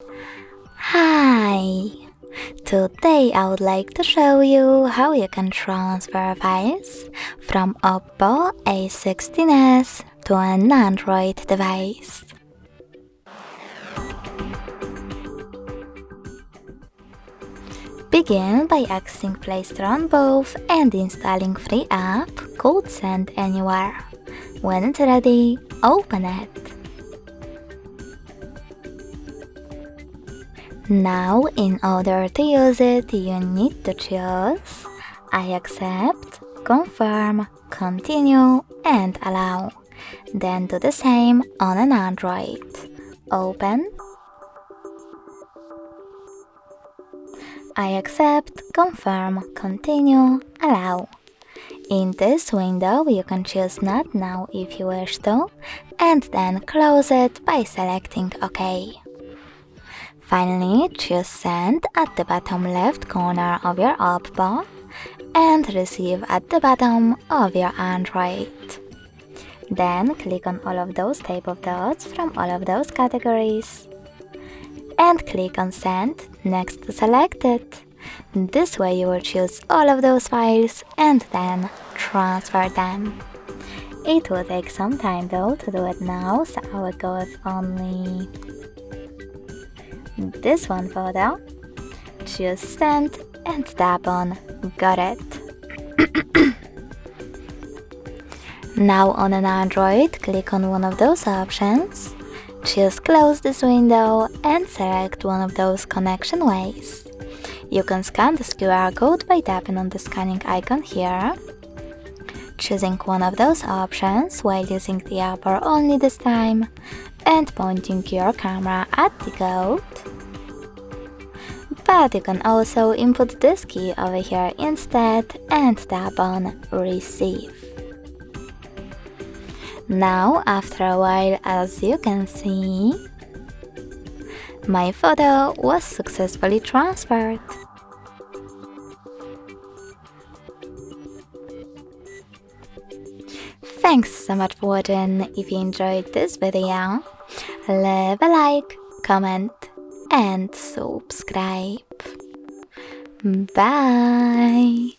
Hi! Today I would like to show you how you can transfer files from Oppo A16S to an Android device. Begin by accessing Play Store on both and installing free app called Send Anywhere. When it's ready, open it. Now, in order to use it, you need to choose I accept, confirm, continue, and allow. Then do the same on an Android. Open. I accept, confirm, continue, allow. In this window, you can choose Not Now if you wish to, and then close it by selecting OK. Finally, choose Send at the bottom left corner of your Oppo and Receive at the bottom of your Android. Then click on all of those type of dots from all of those categories and click on Send next to select it. This way you will choose all of those files and then transfer them. It will take some time though to do it now, so I will go with only this one photo. Choose Send and tap on Got it. Now on an Android, click on one of those options, choose Close this window and select one of those connection ways. You can scan this QR code by tapping on the scanning icon here, choosing one of those options while using the upper only this time, and pointing your camera at the code. But you can also input this key over here instead and tap on Receive. Now, after a while, as you can see, my photo was successfully transferred. Thanks so much for watching. If you enjoyed this video, leave a like, comment, and subscribe. Bye!